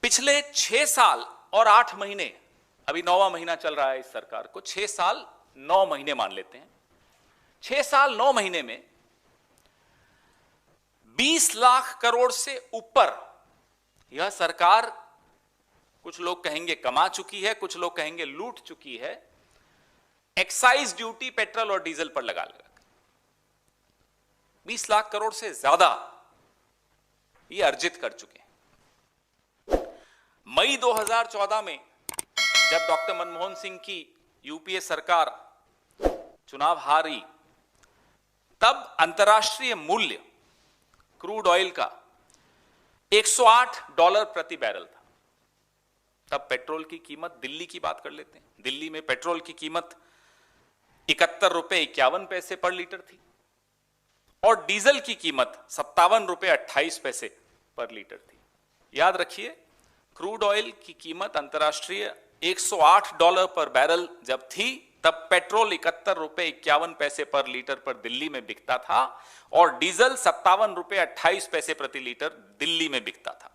पिछले 6 साल और 8 महीने, अभी 9वां महीना चल रहा है इस सरकार को, 6 साल 9 महीने मान लेते हैं, 6 साल 9 महीने में 20 लाख करोड़ से ऊपर यह सरकार, कुछ लोग कहेंगे कमा चुकी है, कुछ लोग कहेंगे लूट चुकी है, एक्साइज ड्यूटी पेट्रोल और डीजल पर लगा 20 लाख करोड़ से ज्यादा ये अर्जित कर चुके हैं। मई 2014 में जब डॉक्टर मनमोहन सिंह की यूपीए सरकार चुनाव हारी, तब अंतर्राष्ट्रीय मूल्य क्रूड ऑयल का $108 प्रति बैरल था। तब पेट्रोल की कीमत, दिल्ली की बात कर लेते हैं, दिल्ली में पेट्रोल की कीमत 71 रुपए 51 पैसे पर लीटर थी और डीजल की कीमत 57 रुपए 28 पैसे पर लीटर थी। याद रखिए, क्रूड ऑयल की कीमत अंतर्राष्ट्रीय $108 पर बैरल जब थी, तब पेट्रोल 71 रुपए 51 पैसे पर लीटर पर दिल्ली में बिकता था और डीजल 57 रुपए 28 पैसे प्रति लीटर दिल्ली में बिकता था।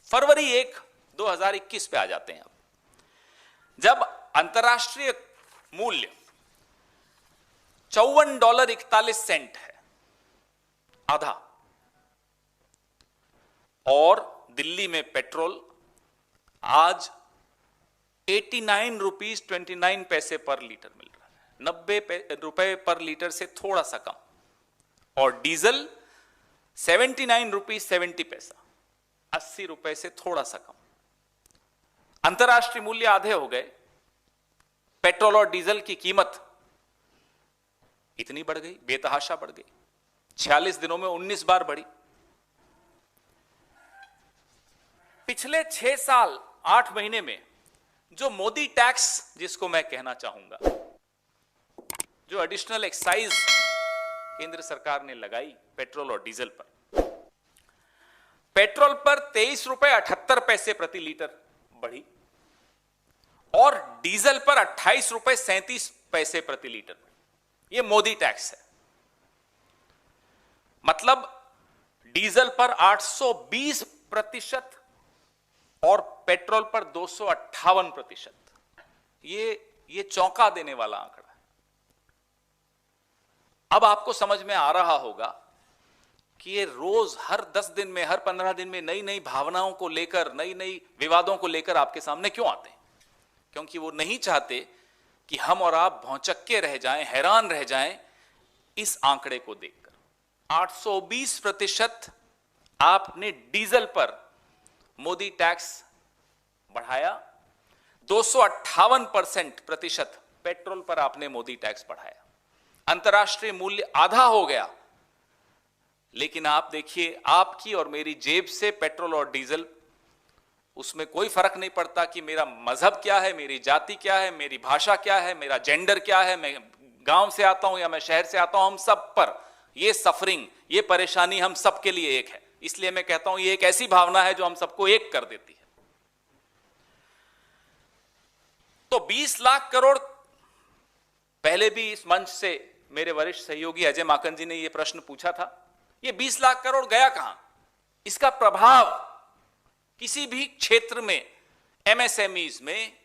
फरवरी 1, 2021 पे आ जाते हैं। अब जब अंतर्राष्ट्रीय मूल्य $54.41 है, आधा, और दिल्ली में पेट्रोल आज 89 रुपीज 29 पैसे पर लीटर मिल रहा है, 90 रुपए पर लीटर से थोड़ा सा कम, और डीजल 79 रुपीज 70 पैसा, 80 रुपए से थोड़ा सा कम। अंतर्राष्ट्रीय मूल्य आधे हो गए, पेट्रोल और डीजल की कीमत इतनी बढ़ गई, बेतहाशा बढ़ गई, 46 दिनों में 19 बार बढ़ी। पिछले 6 साल 8 महीने में जो मोदी टैक्स, जिसको मैं कहना चाहूंगा, जो एडिशनल एक्साइज केंद्र सरकार ने लगाई पेट्रोल और डीजल पर, पेट्रोल पर 23 रुपए 78 पैसे प्रति लीटर बढ़ी और डीजल पर 28 रुपए 37 पैसे प्रति लीटर बढ़ी। यह मोदी टैक्स है। मतलब डीजल पर 820% और पेट्रोल पर 258%। ये चौंका देने वाला आंकड़ा है। अब आपको समझ में आ रहा होगा कि ये रोज हर 10 दिन में, हर 15 दिन में नई नई भावनाओं को लेकर, नई नई विवादों को लेकर आपके सामने क्यों आते हैं? क्योंकि वो नहीं चाहते कि हम और आप भौंचक्के रह जाएं, हैरान रह जाएं इस आंकड़े को देखकर। 820% आपने डीजल पर मोदी टैक्स बढ़ाया, 258% पेट्रोल पर आपने मोदी टैक्स बढ़ाया। अंतर्राष्ट्रीय मूल्य आधा हो गया, लेकिन आप देखिए, आपकी और मेरी जेब से पेट्रोल और डीजल, उसमें कोई फर्क नहीं पड़ता कि मेरा मजहब क्या है, मेरी जाति क्या है, मेरी भाषा क्या है, मेरा जेंडर क्या है, मैं गांव से आता हूं या मैं शहर से आता हूं, हम सब पर ये सफरिंग, ये परेशानी हम सबके लिए एक है। इसलिए मैं कहता हूं ये एक ऐसी भावना है जो हम सबको एक कर देती है। तो 20 लाख करोड़, पहले भी इस मंच से मेरे वरिष्ठ सहयोगी अजय माकन जी ने यह प्रश्न पूछा था, ये 20 लाख करोड़ गया कहां? इसका प्रभाव किसी भी क्षेत्र में, एमएसएमईज में,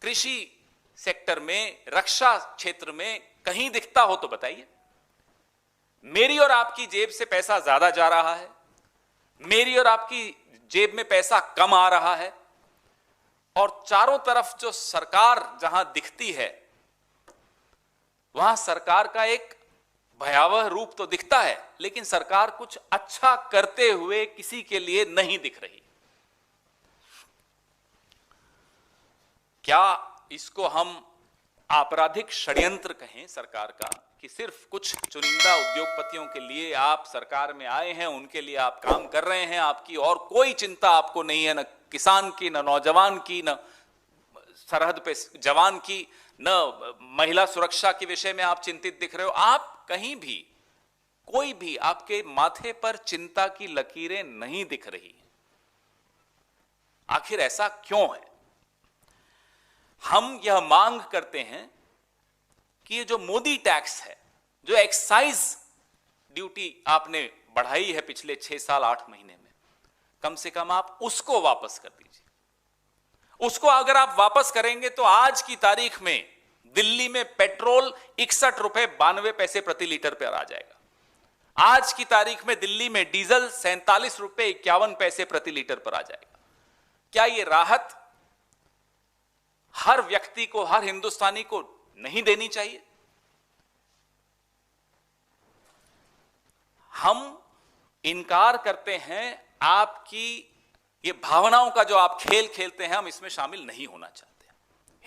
कृषि सेक्टर में, रक्षा क्षेत्र में कहीं दिखता हो तो बताइए। मेरी और आपकी जेब से पैसा ज्यादा जा रहा है, मेरी और आपकी जेब में पैसा कम आ रहा है, और चारों तरफ जो सरकार जहां दिखती है, वहां सरकार का एक भयावह रूप तो दिखता है, लेकिन सरकार कुछ अच्छा करते हुए किसी के लिए नहीं दिख रही। क्या इसको हम आपराधिक षड्यंत्र कहें सरकार का, कि सिर्फ कुछ चुनिंदा उद्योगपतियों के लिए आप सरकार में आए हैं, उनके लिए आप काम कर रहे हैं, आपकी और कोई चिंता आपको नहीं है, न किसान की, न नौजवान की, न सरहद पे जवान की, न महिला सुरक्षा के विषय में आप चिंतित दिख रहे हो। आप कहीं भी, कोई भी, आपके माथे पर चिंता की लकीरें नहीं दिख रही। आखिर ऐसा क्यों है? हम यह मांग करते हैं कि ये जो मोदी टैक्स है, जो एक्साइज ड्यूटी आपने बढ़ाई है पिछले 6 साल 8 महीने में, कम से कम आप उसको वापस कर दीजिए। उसको अगर आप वापस करेंगे तो आज की तारीख में दिल्ली में पेट्रोल 61 रुपए 92 पैसे प्रति लीटर पर आ जाएगा। आज की तारीख में दिल्ली में डीजल 47 रुपए 51 पैसे प्रति लीटर पर आ जाएगा। क्या यह राहत हर व्यक्ति को, हर हिंदुस्तानी को नहीं देनी चाहिए? हम इनकार करते हैं आपकी ये भावनाओं का जो आप खेल खेलते हैं, हम इसमें शामिल नहीं होना चाहते।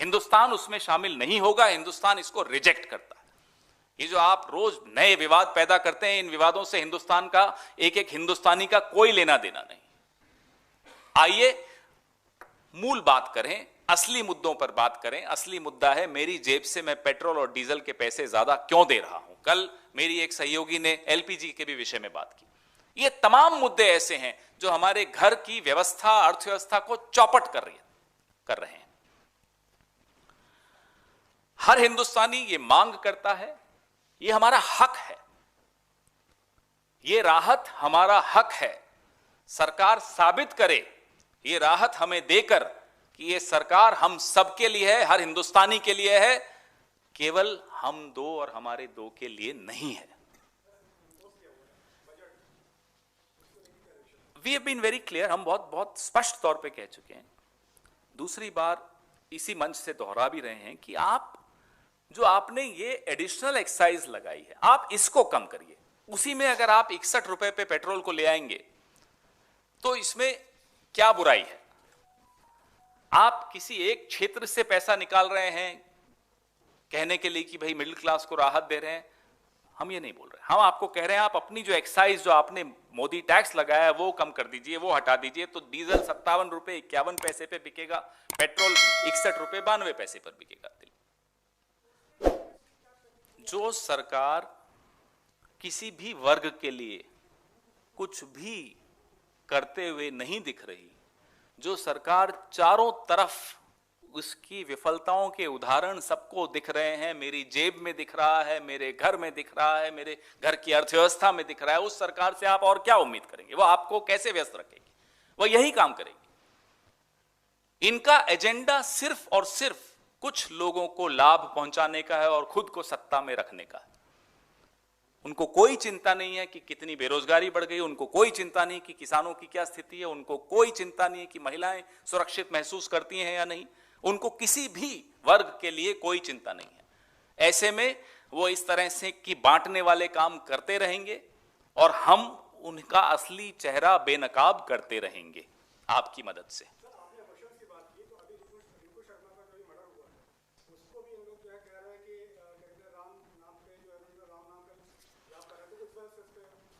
हिंदुस्तान उसमें शामिल नहीं होगा, हिंदुस्तान इसको रिजेक्ट करता है। ये जो आप रोज नए विवाद पैदा करते हैं, इन विवादों से हिंदुस्तान का एक एक हिंदुस्तानी का कोई लेना देना नहीं। आइए मूल बात करें, असली मुद्दों पर बात करें। असली मुद्दा है मेरी जेब से मैं पेट्रोल और डीजल के पैसे ज्यादा क्यों दे रहा हूं। कल मेरी एक सहयोगी ने एलपीजी के भी विषय में बात की। ये तमाम मुद्दे ऐसे हैं जो हमारे घर की व्यवस्था, अर्थव्यवस्था को चौपट कर रहे हैं। हर हिंदुस्तानी ये मांग करता है, ये हमारा हक है, ये राहत हमारा हक है। सरकार साबित करे ये राहत हमें देकर कि ये सरकार हम सबके लिए है, हर हिंदुस्तानी के लिए है, केवल हम दो और हमारे दो के लिए नहीं है। We have been very clear, हम बहुत स्पष्ट तौर पे कह चुके हैं। दूसरी बार इसी मंच से दोहरा भी रहे हैं कि आप जो आपने ये एडिशनल एक्साइज लगाई है, आप इसको कम करिए। उसी में अगर आप 61 रुपए पे पेट्रोल को ले आएंगे तो इसमें क्या बुराई है? आप किसी एक क्षेत्र से पैसा निकाल रहे हैं कहने के लिए कि भाई मिडिल क्लास को राहत दे रहे हैं, हम ये नहीं बोल रहे। हम आपको कह रहे हैं आप अपनी जो एक्साइज, जो आपने मोदी टैक्स लगाया है वो कम कर दीजिए, वो हटा दीजिए। तो डीजल 57 रुपए 51 पैसे पे बिकेगा, पेट्रोल 61 रुपए 92 पैसे पर बिकेगा। जो सरकार किसी भी वर्ग के लिए कुछ भी करते हुए नहीं दिख रही, जो सरकार चारों तरफ उसकी विफलताओं के उदाहरण सबको दिख रहे हैं, मेरी जेब में दिख रहा है, मेरे घर में दिख रहा है, मेरे घर की अर्थव्यवस्था में दिख रहा है, उस सरकार से आप और क्या उम्मीद करेंगे? वो आपको कैसे व्यस्त रखेगी? वो यही काम करेगी। इनका एजेंडा सिर्फ और सिर्फ कुछ लोगों को लाभ पहुंचाने का है और खुद को सत्ता में रखने का है। उनको कोई चिंता नहीं है कि कितनी बेरोजगारी बढ़ गई, उनको कोई चिंता नहीं कि किसानों की क्या स्थिति है, उनको कोई चिंता नहीं है कि महिलाएं सुरक्षित महसूस करती हैं या नहीं। उनको किसी भी वर्ग के लिए कोई चिंता नहीं है। ऐसे में वो इस तरह से कि बांटने वाले काम करते रहेंगे और हम उनका असली चेहरा बेनकाब करते रहेंगे आपकी मदद से।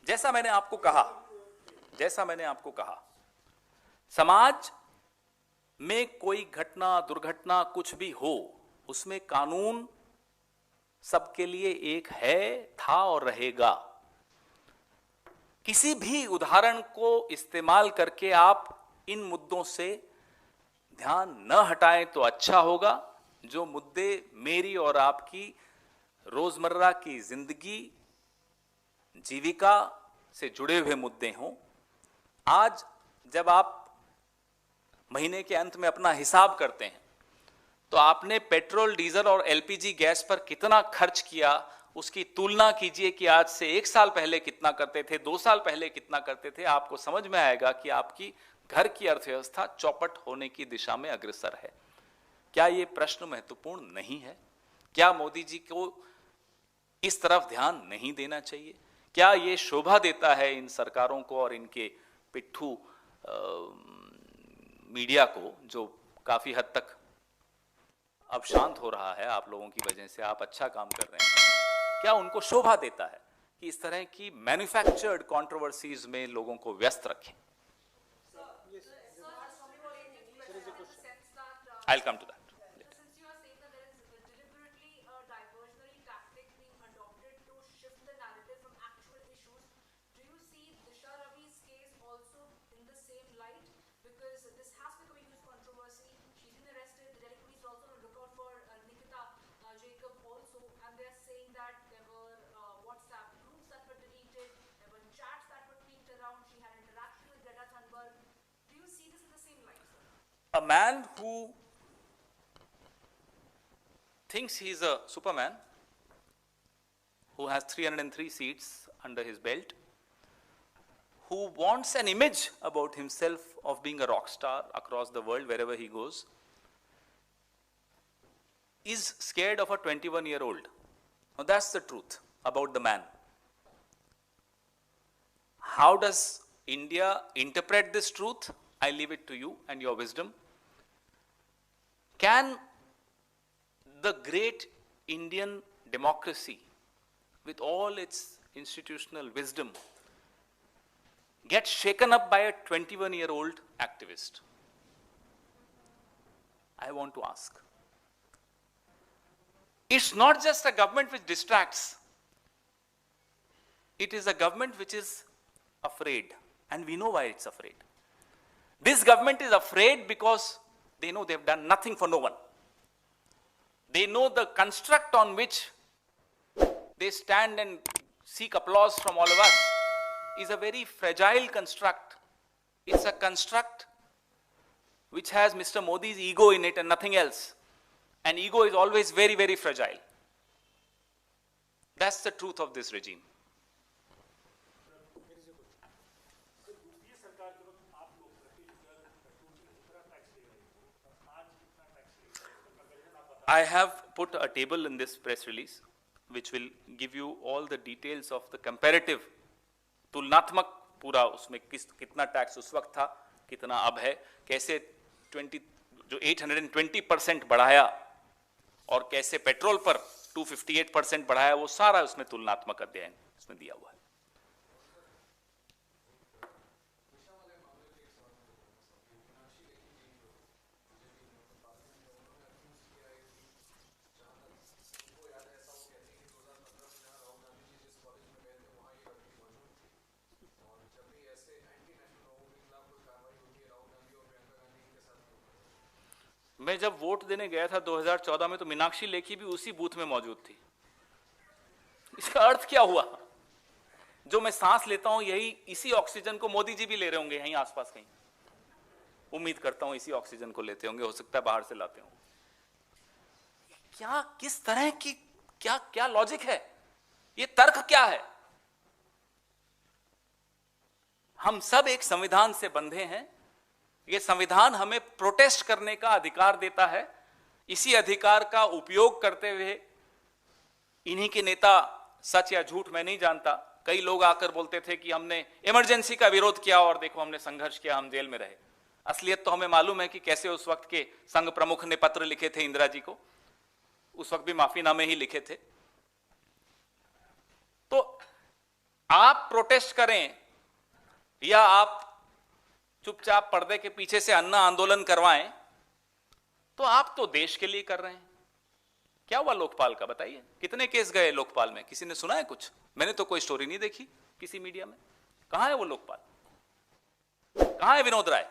जैसा मैंने आपको कहा, समाज में कोई घटना, दुर्घटना कुछ भी हो, उसमें कानून सबके लिए एक है, था और रहेगा। किसी भी उदाहरण को इस्तेमाल करके आप इन मुद्दों से ध्यान न हटाएं तो अच्छा होगा। जो मुद्दे मेरी और आपकी रोजमर्रा की जिंदगी, जीविका से जुड़े हुए मुद्दे हों। आज जब आप महीने के अंत में अपना हिसाब करते हैं तो आपने पेट्रोल, डीजल और एलपीजी गैस पर कितना खर्च किया, उसकी तुलना कीजिए कि आज से 1 साल पहले कितना करते थे, 2 साल पहले कितना करते थे। आपको समझ में आएगा कि आपकी घर की अर्थव्यवस्था चौपट होने की दिशा में अग्रसर है। क्या यह प्रश्न महत्वपूर्ण नहीं है? क्या मोदी जी को इस तरफ ध्यान नहीं देना चाहिए? क्या ये शोभा देता है इन सरकारों को और इनके पिट्ठू मीडिया को, जो काफी हद तक अब शांत हो रहा है आप लोगों की वजह से? आप अच्छा काम कर रहे हैं। क्या उनको शोभा देता है कि इस तरह की मैन्युफैक्चर्ड कंट्रोवर्सीज में लोगों को व्यस्त रखें? I will come to that. A man who thinks he is a Superman, who has 303 seats under his belt, who wants an image about himself of being a rock star across the world wherever he goes, is scared of a 21-year-old. Now that's the truth about the man. How does India interpret this truth? I leave it to you and your wisdom. Can the great Indian democracy, with all its institutional wisdom, get shaken up by a 21-year-old activist? I want to ask. It's not just a government which distracts. It is a government which is afraid, and we know why it's afraid. This government is afraid because they know they've done nothing for no one. They know the construct on which they stand and seek applause from all of us is a very fragile construct. It's a construct which has Mr. Modi's ego in it and nothing else. And ego is always very, very fragile. That's the truth of this regime. I have put a table in this press release which will give you all the details of the comparative, तुलनात्मक पूरा उसमें कितना tax उस वक्त था, कितना अब है, कैसे 820% बढ़ाया और कैसे पेट्रोल पर 258% बढ़ाया, वो सारा उसमें तुलनात्मक अध्ययन उसमें दिया हुआ है. मैं जब वोट देने गया था 2014 में तो मीनाक्षी लेखी भी उसी बूथ में मौजूद थी. इसका अर्थ क्या हुआ? जो मैं सांस लेता हूं यही इसी ऑक्सीजन को मोदी जी भी ले रहे होंगे यहीं आसपास कहीं. उम्मीद करता हूं इसी ऑक्सीजन को लेते होंगे, हो सकता है बाहर से लाते हों. क्या किस तरह की क्या क्या लॉजिक है? ये तर्क क्या है? हम सब एक संविधान से बंधे हैं. ये संविधान हमें प्रोटेस्ट करने का अधिकार देता है. इसी अधिकार का उपयोग करते हुए इन्हीं के नेता, सच या झूठ मैं नहीं जानता, कई लोग आकर बोलते थे कि हमने इमरजेंसी का विरोध किया और देखो हमने संघर्ष किया, हम जेल में रहे. असलियत तो हमें मालूम है कि कैसे उस वक्त के संघ प्रमुख ने पत्र लिखे थे इंदिरा जी को. उस वक्त भी माफीनामे ही लिखे थे. तो आप प्रोटेस्ट करें या आप चुपचाप पर्दे के पीछे से अन्ना आंदोलन करवाएं, तो आप तो देश के लिए कर रहे हैं. क्या हुआ लोकपाल का बताइए? कितने केस गए लोकपाल में? किसी ने सुना है कुछ? मैंने तो कोई स्टोरी नहीं देखी किसी मीडिया में. कहां है वो लोकपाल? कहां है विनोद राय?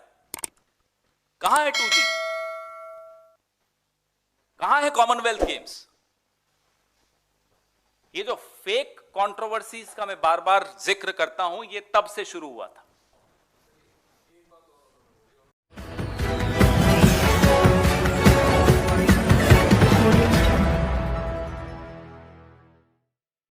कहां है 2G? कहां है कॉमनवेल्थ गेम्स? ये जो फेक कंट्रोवर्सीज का मैं बार बार जिक्र करता हूं, ये तब से शुरू हुआ था.